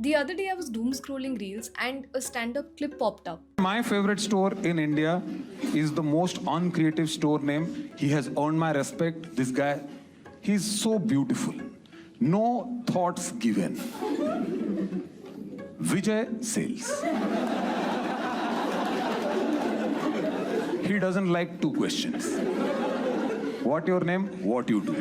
The other day I was doom scrolling reels and a stand-up clip popped up. My favorite store in India is the most uncreative store name. He has earned my respect. This guy, he's so beautiful. No thoughts given. Vijay Sales. He doesn't like two questions. What your name? What you do?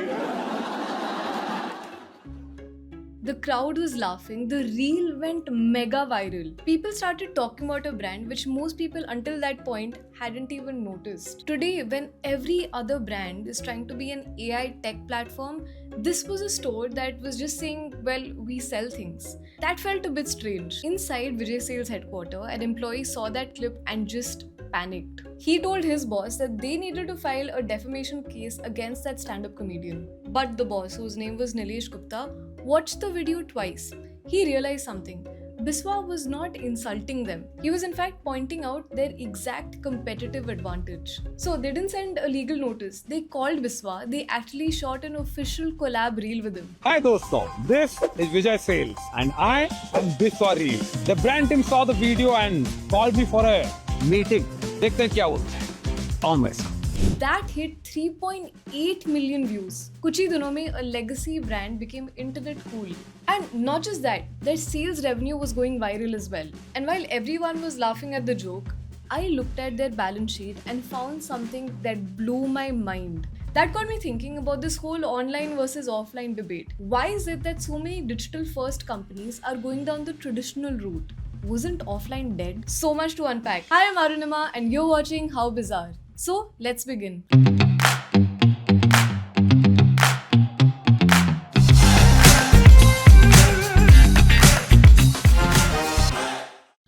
The crowd was laughing, the reel went mega viral. People started talking about a brand which most people until that point hadn't even noticed. Today, when every other brand is trying to be an AI tech platform, this was a store that was just saying, well, we sell things. That felt a bit strange. Inside Vijay Sales headquarters, an employee saw that clip and just panicked. He told his boss that they needed to file a defamation case against that stand-up comedian. But the boss, whose name was Nilesh Gupta, watched the video twice. He realized something. Biswa was not insulting them. He was in fact pointing out their exact competitive advantage. So they didn't send a legal notice. They called Biswa. They actually shot an official collab reel with him. Hi dosto, this is Vijay Sales and I am Biswa Reel. The brand team saw the video and called me for a meeting. देखते हैं क्या होता है on myself. That hit 3.8 million views. कुछ ही दिनों में a legacy brand became internet cool. And not just that, their sales revenue was going viral as well. And while everyone was laughing at the joke, I looked at their balance sheet and found something that blew my mind. That got me thinking about this whole online versus offline debate. Why is it that so many digital first companies are going down the traditional route? Wasn't offline dead? So much to unpack. Hi, I'm Arunima and you're watching How Bizarre. So, let's begin.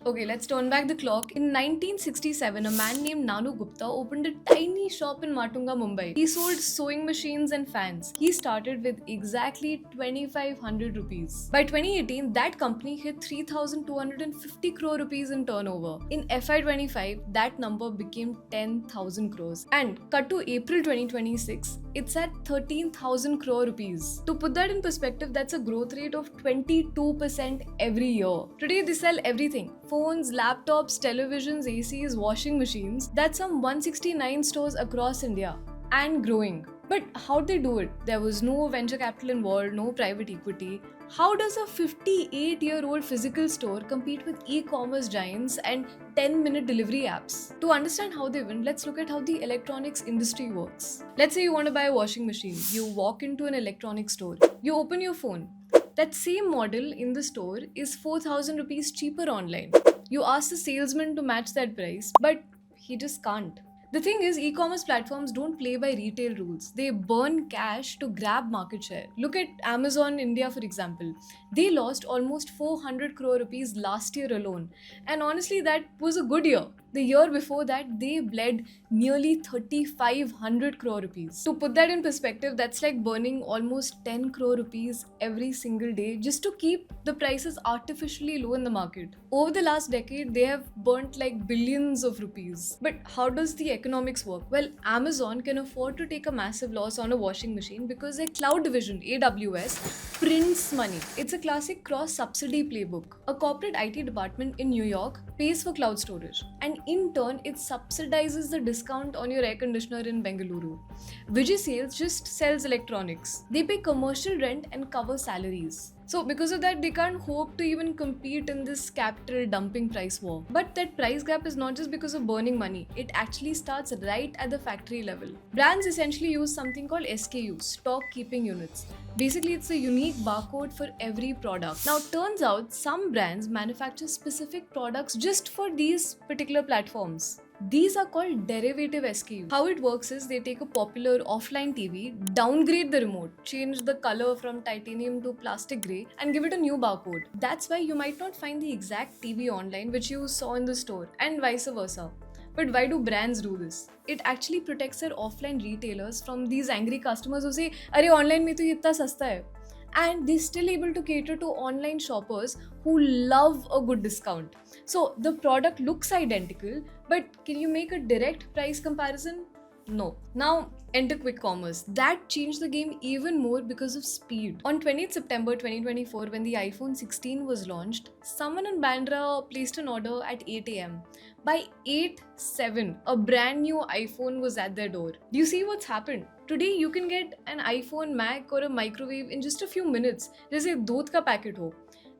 Okay, let's turn back the clock. In 1967, a man named Nanu Gupta opened a tiny shop in Matunga, Mumbai. He sold sewing machines and fans. He started with exactly 2,500 rupees. By 2018, that company hit 3,250 crore rupees in turnover. In FY25, that number became 10,000 crores. And cut to April 2026, it's at 13,000 crore rupees. To put that in perspective, that's a growth rate of 22% every year. Today, they sell everything. Phones, laptops, televisions, ACs, washing machines. That's some 169 stores across India and growing. But how'd they do it? There was no venture capital involved, no private equity. How does a 58-year-old physical store compete with e-commerce giants and 10-minute delivery apps? To understand how they win, let's look at how the electronics industry works. Let's say you want to buy a washing machine. You walk into an electronics store. You open your phone. That same model in the store is 4,000 rupees cheaper online. You ask the salesman to match that price, but he just can't. The thing is, e-commerce platforms don't play by retail rules. They burn cash to grab market share. Look at Amazon India, for example. They lost almost 400 crore rupees last year alone. And honestly, that was a good year. The year before that, they bled nearly 3,500 crore rupees. To put that in perspective, that's like burning almost 10 crore rupees every single day just to keep the prices artificially low in the market. Over the last decade, they have burnt like billions of rupees. But how does the economics work? Well, Amazon can afford to take a massive loss on a washing machine because their cloud division, AWS, prints money. It's a classic cross-subsidy playbook. A corporate IT department in New York pays for cloud storage, and in turn, it subsidizes the discount on your air conditioner in Bengaluru. Vijay Sales just sells electronics. They pay commercial rent and cover salaries. So because of that, they can't hope to even compete in this capital dumping price war. But that price gap is not just because of burning money. It actually starts right at the factory level. Brands essentially use something called SKUs, stock keeping units. Basically, it's a unique barcode for every product. Now, turns out some brands manufacture specific products just for these particular platforms. These are called derivative SKUs. How it works is they take a popular offline TV, downgrade the remote, change the color from titanium to plastic grey, and give it a new barcode. That's why you might not find the exact TV online which you saw in the store, and vice versa. But why do brands do this? It actually protects their offline retailers from these angry customers who say, "Arey, online mein to ye itna sasta hai." And they're still able to cater to online shoppers who love a good discount. So the product looks identical, but can you make a direct price comparison? No. Now, enter quick commerce. That changed the game even more because of speed. On 20th September 2024, when the iPhone 16 was launched, someone in Bandra placed an order at 8 am. By 8:07, a brand new iPhone was at their door. Do you see what's happened? Today, you can get an iPhone, Mac, or a microwave in just a few minutes. जैसे दूध का packet हो.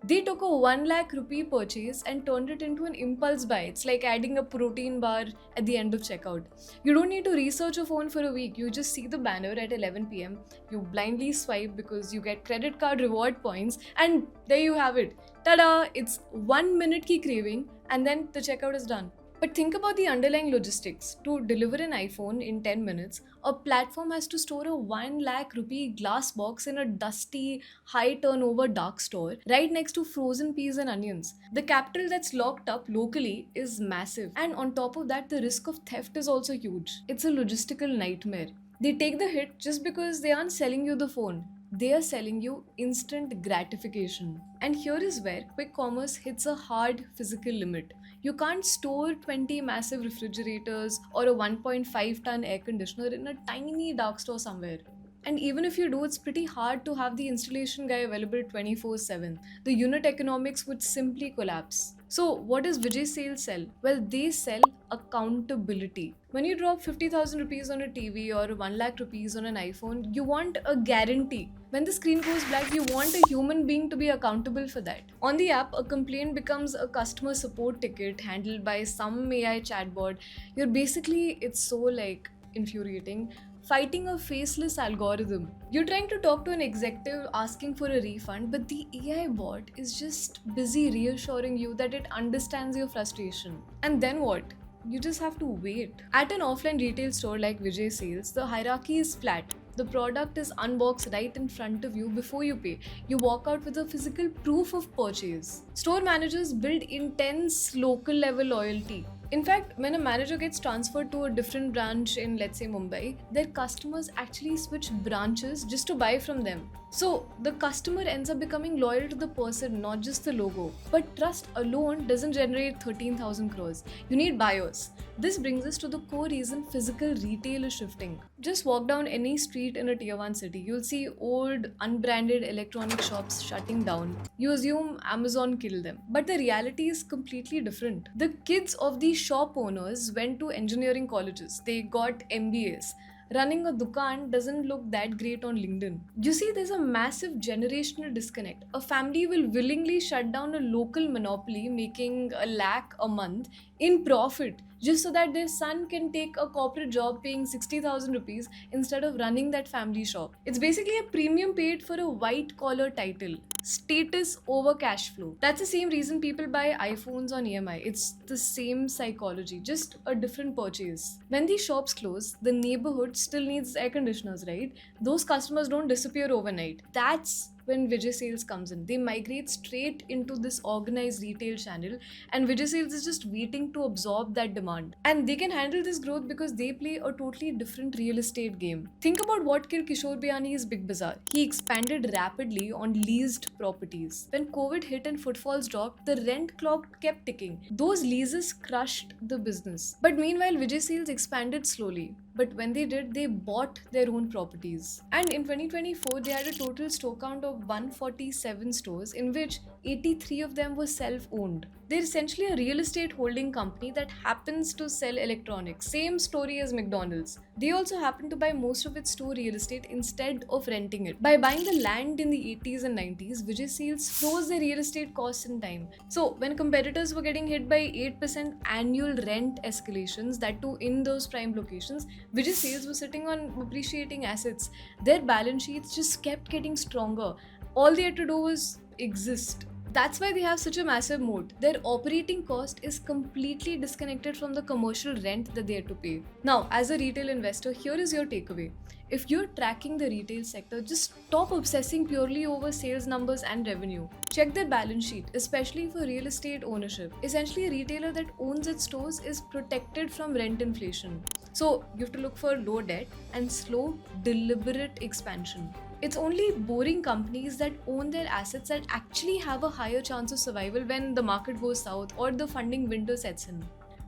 They took a 1 lakh rupee purchase and turned it into an impulse buy. It's like adding a protein bar at the end of checkout. You don't need to research a phone for a week. You just see the banner at 11 pm. You blindly swipe because you get credit card reward points, and there you have it. Ta-da! It's 1 minute ki craving, and then the checkout is done. But think about the underlying logistics. To deliver an iPhone in 10 minutes, a platform has to store a 1 lakh rupee glass box in a dusty, high turnover dark store right next to frozen peas and onions. The capital that's locked up locally is massive. And on top of that, the risk of theft is also huge. It's a logistical nightmare. They take the hit just because they aren't selling you the phone. They are selling you instant gratification. And here is where quick commerce hits a hard physical limit. You can't store 20 massive refrigerators or a 1.5 ton air conditioner in a tiny dark store somewhere. And even if you do, it's pretty hard to have the installation guy available 24/7. The unit economics would simply collapse. So, what does Vijay Sales sell? Well, they sell accountability. When you drop 50,000 rupees on a TV or 1 lakh rupees on an iPhone, you want a guarantee. When the screen goes black, you want a human being to be accountable for that. On the app, a complaint becomes a customer support ticket handled by some AI chatbot. It's so infuriating. Fighting a faceless algorithm. You're trying to talk to an executive asking for a refund, but the AI bot is just busy reassuring you that it understands your frustration. And then what? You just have to wait. At an offline retail store like Vijay Sales, the hierarchy is flat. The product is unboxed right in front of you before you pay. You walk out with a physical proof of purchase. Store managers build intense local level loyalty. In fact, when a manager gets transferred to a different branch in, let's say, Mumbai, their customers actually switch branches just to buy from them. So, the customer ends up becoming loyal to the person, not just the logo. But trust alone doesn't generate 13,000 crores. You need buyers. This brings us to the core reason physical retail is shifting. Just walk down any street in a tier 1 city. You'll see old, unbranded electronic shops shutting down. You assume Amazon killed them. But the reality is completely different. The kids of these shop owners went to engineering colleges. They got MBAs. Running a dukaan doesn't look that great on LinkedIn. You see, there's a massive generational disconnect. A family will willingly shut down a local monopoly making a lakh a month in profit just so that their son can take a corporate job paying 60,000 rupees instead of running that family shop. It's basically a premium paid for a white collar title. Status over cash flow. That's the same reason people buy iPhones on EMI. It's the same psychology, just a different purchase. When these shops close, the neighborhood still needs air conditioners, right? Those customers don't disappear overnight. That's when Vijay Sales comes in. They migrate straight into this organized retail channel, and Vijay Sales is just waiting to absorb that demand. And they can handle this growth because they play a totally different real estate game. Think about what killed Kishore Biani's Big Bazaar. He expanded rapidly on leased properties. When COVID hit and footfalls dropped, the rent clock kept ticking. Those leases crushed the business. But meanwhile, Vijay Sales expanded slowly. But when they did, they bought their own properties. And in 2024, they had a total store count of 147 stores, in which 83 of them were self-owned. They're essentially a real estate holding company that happens to sell electronics. Same story as McDonald's. They also happen to buy most of its store real estate instead of renting it. By buying the land in the 80s and 90s, Vijay Sales froze their real estate costs in time. So when competitors were getting hit by 8% annual rent escalations, that too in those prime locations, Vijay Sales was sitting on appreciating assets. Their balance sheets just kept getting stronger. All they had to do was exist. That's why they have such a massive moat. Their operating cost is completely disconnected from the commercial rent that they have to pay. Now, as a retail investor, here is your takeaway. If you're tracking the retail sector, just stop obsessing purely over sales numbers and revenue. Check their balance sheet, especially for real estate ownership. Essentially, a retailer that owns its stores is protected from rent inflation. So, you have to look for low debt and slow, deliberate expansion. It's only boring companies that own their assets that actually have a higher chance of survival when the market goes south or the funding winter sets in.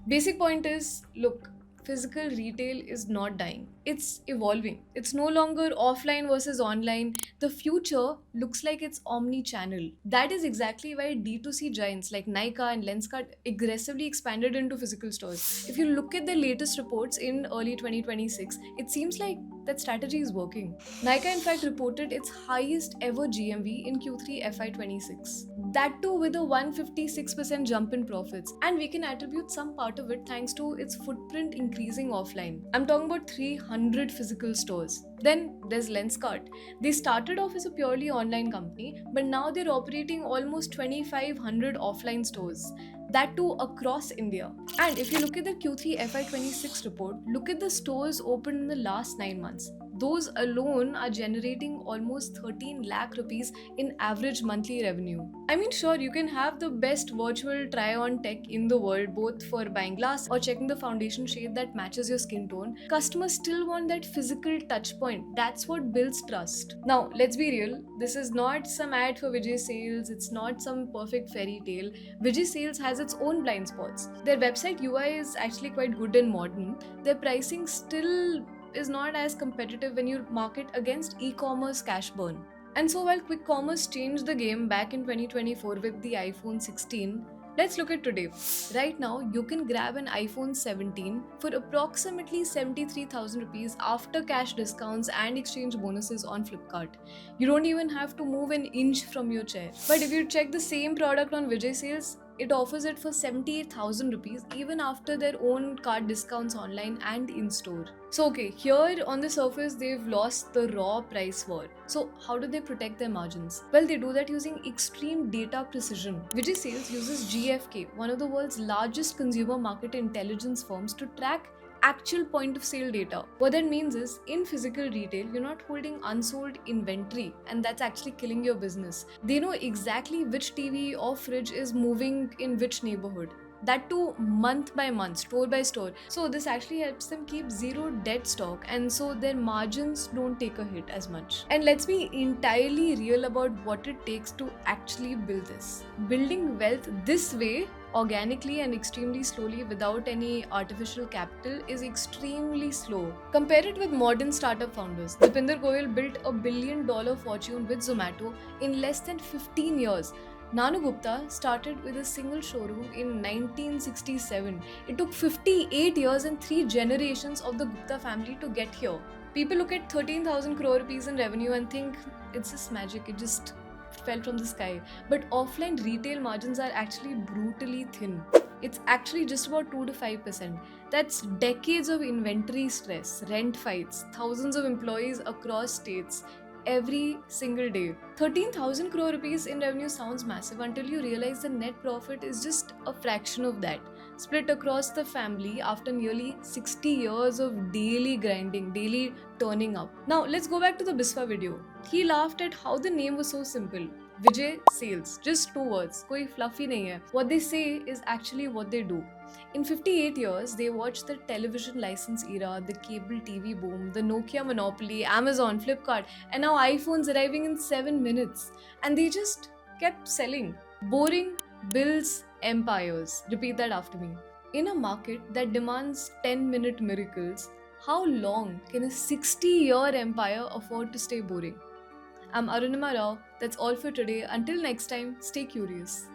Basic point is, look, physical retail is not dying. It's evolving. It's no longer offline versus online. The future looks like it's omni-channel. That is exactly why D2C giants like Nykaa and Lenskart aggressively expanded into physical stores. If you look at the latest reports in early 2026, it seems like that strategy is working. Nykaa in fact reported its highest ever GMV in Q3 FY26. That too with a 156% jump in profits. And we can attribute some part of it thanks to its footprint increasing offline. I'm talking about 300 physical stores. Then there's Lenskart. They started off as a purely online company, but now they're operating almost 2,500 offline stores. That too across India. And if you look at the Q3 FY26 report, look at the stores opened in the last 9 months. Those alone are generating almost 13 lakh rupees in average monthly revenue. I mean, sure, you can have the best virtual try-on tech in the world, both for buying glass or checking the foundation shade that matches your skin tone. Customers still want that physical touch point. That's what builds trust. Now, let's be real. This is not some ad for Vijay Sales. It's not some perfect fairy tale. Vijay Sales has its own blind spots. Their website UI is actually quite good and modern. Their pricing still is not as competitive when you market against e-commerce cash burn. And so while quick commerce changed the game back in 2024 with the iPhone 16, let's look at today. Right now, you can grab an iPhone 17 for approximately 73,000 rupees after cash discounts and exchange bonuses on Flipkart. You don't even have to move an inch from your chair. But if you check the same product on Vijay Sales, it offers it for 78,000 rupees even after their own card discounts online and in store. So okay, here on the surface they've lost the raw price war. So how do they protect their margins? Well, they do that using extreme data precision. Vijay Sales uses GfK, one of the world's largest consumer market intelligence firms, to track actual point of sale data. What that means is, in physical retail, you're not holding unsold inventory, and that's actually killing your business. They know exactly which TV or fridge is moving in which neighborhood. That too month by month, store by store. So this actually helps them keep zero dead stock, and so their margins don't take a hit as much. And let's be entirely real about what it takes to actually build this. Building wealth this way, organically and extremely slowly without any artificial capital, is extremely slow. Compare it with modern startup founders. Dipinder Goyal built $1 billion fortune with Zomato in less than 15 years. Nanu Gupta started with a single showroom in 1967. It took 58 years and 3 generations of the Gupta family to get here. People look at 13,000 crore rupees in revenue and think it's just magic, it just fell from the sky. But offline retail margins are actually brutally thin. It's actually just about 2 to 5%. That's decades of inventory stress, rent fights, thousands of employees across states, every single day. 13,000 crore rupees in revenue sounds massive until you realize the net profit is just a fraction of that, split across the family after nearly 60 years of daily grinding, daily turning up. Now let's go back to the Biswa video. He laughed at how the name was so simple. Vijay Sales, just 2 words, koi fluffy nahi hai. What they say is actually what they do. In 58 years, they watched the television license era, the cable TV boom, the Nokia monopoly, Amazon, Flipkart, and now iPhones arriving in 7 minutes. And they just kept selling. Boring builds empires. Repeat that after me. In a market that demands 10-minute miracles, how long can a 60-year empire afford to stay boring? I'm Arunima Rao. That's all for today. Until next time, stay curious.